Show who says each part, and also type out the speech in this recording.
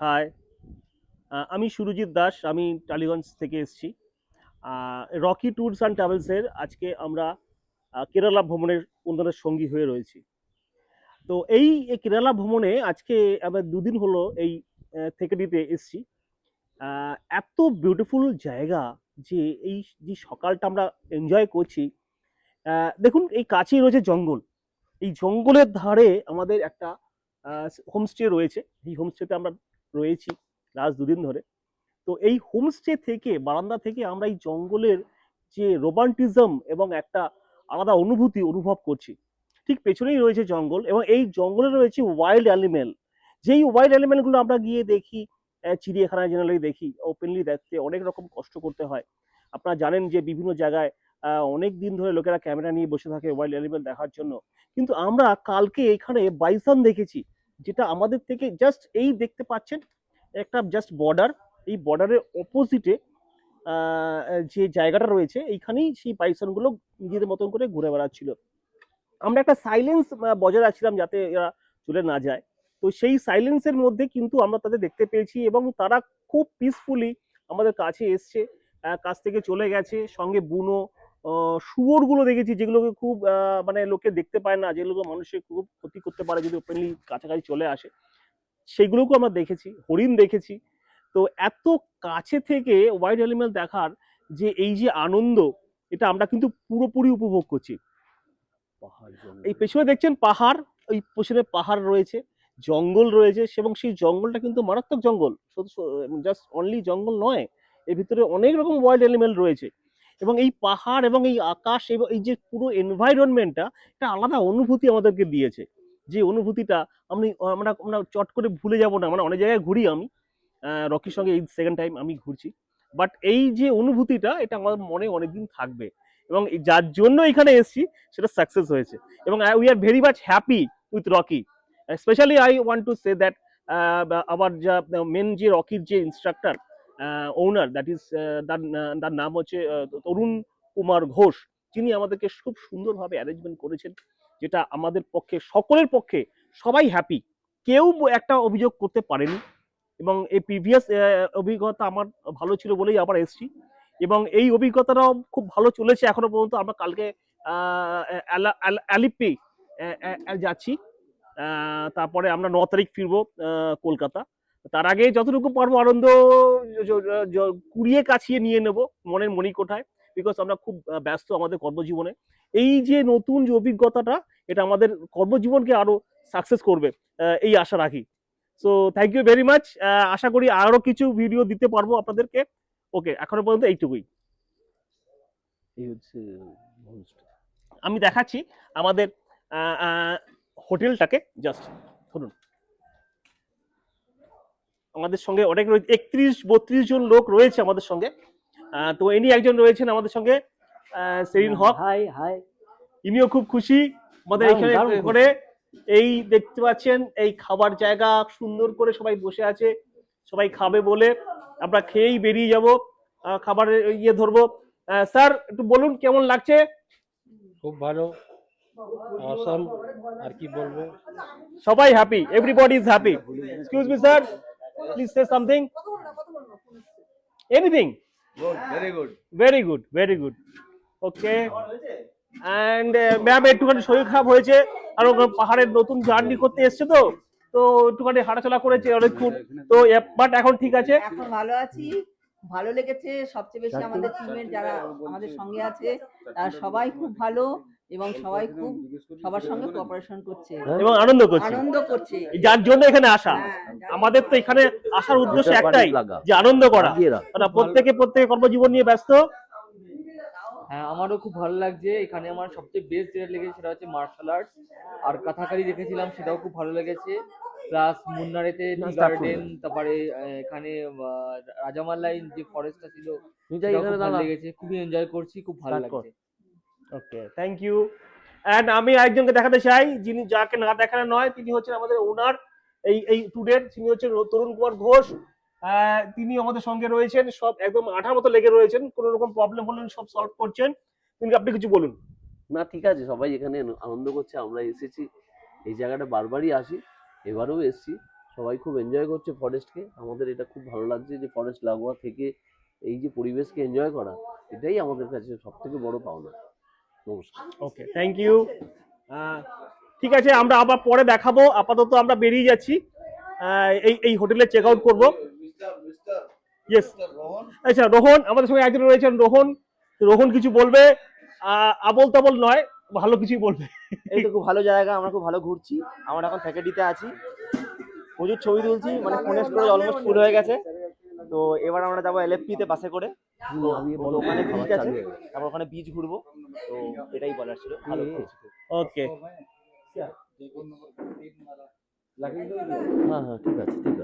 Speaker 1: High, আমি সুরজিৎ দাস। আমি টালিগঞ্জ থেকে এসেছি। রকি ট্যুরস অ্যান্ড ট্রাভেলসের আজকে আমরা কেরালা ভ্রমণের বন্ধুদের সঙ্গী হয়ে রয়েছি। তো এই কেরালা ভ্রমণে আজকে আমরা দুদিন হলো এই থেকে দিতে এসেছি। এত বিউটিফুল জায়গা যে এই যে সকালটা আমরা এনজয় করছি। দেখুন, এই কাছেই রয়েছে জঙ্গল। এই জঙ্গলের ধারে আমাদের একটা হোমস্টে রয়েছে। এই হোমস্টেতে আমরা রয়েছি লাস্ট দুদিন ধরে। তো এই হোমস্টে থেকে বারান্দা থেকে আমরা এই জঙ্গলের যে রোমান্টিজম এবং একটা আলাদা অনুভূতি অনুভব করছি। ঠিক পেছনেই রয়েছে জঙ্গল এবং এই জঙ্গলে রয়েছে ওয়াইল্ড অ্যানিমেল। যেই ওয়াইল্ড অ্যানিমেলগুলো আমরা গিয়ে দেখি চিড়িয়াখানায় জেনারেলি দেখি, ওপেনলি দেখতে অনেক রকম কষ্ট করতে হয়। আপনারা জানেন যে বিভিন্ন জায়গায় অনেক দিন ধরে লোকেরা ক্যামেরা নিয়ে বসে থাকে ওয়াইল্ড অ্যানিমেল দেখার জন্য। কিন্তু আমরা কালকে এখানে বাইসন দেখেছি, যেটা আমাদের থেকে জাস্ট এই দেখতে পাচ্ছেন একটা জাস্ট বর্ডার। এই বর্ডারের অপোজিটে যে জায়গাটা রয়েছে এইখানেই সেই বাইসনগুলো নিজেদের মতন করে ঘুরে বেড়াচ্ছিল। আমরা একটা সাইলেন্স বজায় রাখছিলাম যাতে এরা চলে না যায়। তো সেই সাইলেন্সের মধ্যে কিন্তু আমরা তাদের দেখতে পেয়েছি এবং তারা খুব পিসফুলি আমাদের কাছে এসছে, কাছ থেকে চলে গেছে। সঙ্গে বুনো শুয়োরগুলো দেখেছি, যেগুলোকে খুব মানে লোকে দেখতে পায় না, যেগুলো মানুষের খুব ক্ষতি করতে পারে যদি ওপেনলি কাছাকাছি চলে আসে। সেগুলোকেও আমরা দেখেছি, হরিণ দেখেছি। তো এত কাছে থেকে ওয়াইল্ড অ্যানিমেল দেখার যে এই যে আনন্দ, এটা আমরা কিন্তু পুরোপুরি উপভোগ করছি। এই পেছনে দেখছেন পাহাড়, ওই পেছনে পাহাড় রয়েছে, জঙ্গল রয়েছে এবং সেই জঙ্গলটা কিন্তু মারাত্মক জঙ্গল। জাস্ট অনলি জঙ্গল নয়, এর ভিতরে অনেক রকম ওয়াইল্ড অ্যানিমেল রয়েছে। এবং এই পাহাড় এবং এই আকাশ এবং এই যে পুরো এনভায়রনমেন্টটা একটা আলাদা অনুভূতি আমাদেরকে দিয়েছে। যে অনুভূতিটা আমি আমরা আমরা চট করে ভুলে যাব না। মানে অনেক জায়গায় ঘুরি আমি, রকির সঙ্গে এই সেকেন্ড টাইম আমি ঘুরছি। বাট এই যে অনুভূতিটা এটা আমার মনে অনেকদিন থাকবে এবং যার জন্য এখানে এসেছি সেটা সাকসেস হয়েছে। এবং we are very much happy with Rocky. Specially I want to say that আমার যা মেন যে রকির যে ইনস্ট্রাক্টর ওনার, দ্যাট ইজ তার নাম হচ্ছে তরুণ কুমার ঘোষ। যিনি আমাদেরকে খুব সুন্দরভাবে অ্যারেঞ্জমেন্ট করেছেন, যেটা আমাদের পক্ষে সকলের পক্ষে সবাই হ্যাপি। কেউ একটা অভিযোগ করতে পারেনি এবং এই প্রিভিয়াস অভিজ্ঞতা আমার ভালো ছিল বলেই আবার এসেছি এবং এই অভিজ্ঞতাটাও খুব ভালো চলেছে এখনো পর্যন্ত। আমরা কালকে আলিপ্পি যাচ্ছি, তারপরে আমরা 9 তারিখ ফিরবো কলকাতা। তার আগে যতটুকু পারবো আনন্দ কুড়িয়ে কাছিয়ে নিয়ে নেব মনের মণিকোঠায়, বিকজ আমরা খুব ব্যস্ত আমাদের কর্মজীবনে। এই যে নতুন যে অভিজ্ঞতাটা, এটা আমাদের কর্মজীবনকে আরো সাকসেস করবে, এই আশা রাখি। So thank you very much. আশা করি আরো কিছু ভিডিও দিতে পারবো আপনাদেরকে। ওকে, এখনো পর্যন্ত এইটুকুই।
Speaker 2: এই হচ্ছে
Speaker 1: আমি দেখাচ্ছি আমাদের হোটেলটাকে, জাস্ট ধরুন। আমাদের সঙ্গে অনেক 31-32 জন লোক রয়েছে আমাদের সঙ্গে। তো ইনি একজন রয়েছেন আমাদের সঙ্গে, সেরিন হক।
Speaker 2: High high.
Speaker 1: ইনিও খুব খুশি আমাদের এখানে করে। এই দেখতে পাচ্ছেন এই খাবার জায়গা সুন্দর করে সবাই বসে আছে, সবাই খাবে বলে। আমরা খেয়েই বেরিয়ে যাব, খাবারের ইয়ে ধরবো। স্যার একটু বলুন কেমন লাগছে?
Speaker 3: খুব ভালো, অসাম। আর কি বলবো,
Speaker 1: সবাই happy, everybody is happy. Excuse me sir, please say something, anything.
Speaker 4: Very good.
Speaker 1: Very good, very good. Okay. And ma'am একটুখানি শরীর খারাপ হয়েছে, আর পাহাড়ের নতুন জার্নি করতে এসছে, তো তো একটুখানি হাঁটাচলা করেছে অনেকক্ষণ। তো বাট এখন ঠিক আছে,
Speaker 5: এখন ভালো আছি, ভালো লেগেছে। সবচেয়ে বেশি আমাদের টিমের যারা আমাদের সঙ্গে আছে তারা সবাই খুব ভালো এবং সবাই খুব সবার সঙ্গে কোঅপারেশন করছে
Speaker 1: এবং আনন্দ করছি,
Speaker 5: আনন্দ করছে।
Speaker 1: যার জন্য এখানে আসা।
Speaker 5: হ্যাঁ,
Speaker 1: আমাদের তো এখানে আসার উদ্দেশ্য একটাই, যে আনন্দ করা। প্রত্যেকে কর্মজীবন নিয়ে ব্যস্ত।
Speaker 6: হ্যাঁ, আমারও খুব ভালো লাগছে। এখানে আমার সবচেয়ে বেস্ট যেটা লেগেছে সেটা হচ্ছে মার্শাল আর্টস আর কাথাকারি দেখেছিলাম, সেটাও খুব ভালো লেগেছে। প্লাস মুন্নারেতে টি গার্ডেন, তারপরে এখানে রাজামাল্লাইন যে ফরেস্টটা ছিল সেটাও খুব ভালো লেগেছে। খুবই এনজয় করছি, খুব ভালো লাগছে।
Speaker 1: ওকে, থ্যাংক ইউ। অ্যান্ড আমি একজনকে দেখাতে চাই, যিনি যাকে না দেখানো নয়, তিনি হচ্ছেন আমাদের ওনার এই ট্যুরের। তিনি হচ্ছেন তরুণ কুমার ঘোষ। তিনি আমাদের সঙ্গে রয়েছেন, সব একদম আঠার মতো লেগে রয়েছেন, কোনো রকম প্রবলেম হলে সব সলভ করছেন। তিনি, আপনি কিছু বলুন।
Speaker 2: না, ঠিক আছে, সবাই এখানে আনন্দ করছে। আমরা এসেছি এই জায়গাটা বারবারই আসি, এবারেও এসেছি। সবাই খুব এনজয় করছে ফরেস্টকে। আমাদের এটা খুব ভালো লাগছে যে ফরেস্ট লাগোয়া থেকে এই যে পরিবেশকে এনজয় করা, এটাই আমাদের কাছে সব থেকে বড় পাওনা। নমস্কার।
Speaker 1: ওকে, থ্যাংক ইউ। ঠিক আছে, আমরা আবার পরে দেখাবো। আপাতত আমরা বেরিয়ে যাচ্ছি, এই হোটেলে চেক আউট করবো। ইয়েস, আচ্ছা রোহন আমাদের সঙ্গে একজন রয়েছেন। রোহন, রোহন কিছু বলবে, আবল তাবল নয়, ভালো কিছুই বলবে।
Speaker 4: এই তো খুব ভালো জায়গা, আমরা খুব ভালো ঘুরছি। আমরা এখন ফ্যাকাল্টিতে আছি, প্রচুর ছবি তুলছি, মানে ফোনের স্টোরেজ অলমোস্ট ফুল হয়ে গেছে। তো এবার আমরা যাবো LFP তে বাসে করে। তো ওখানে বিচ আছে, তারপর ওখানে বিচ ঘুরবো। তো এটাই বলার ছিল। ভালো ঘুরছি।
Speaker 1: ওকে,
Speaker 2: হ্যাঁ হ্যাঁ, ঠিক আছে ঠিক আছে।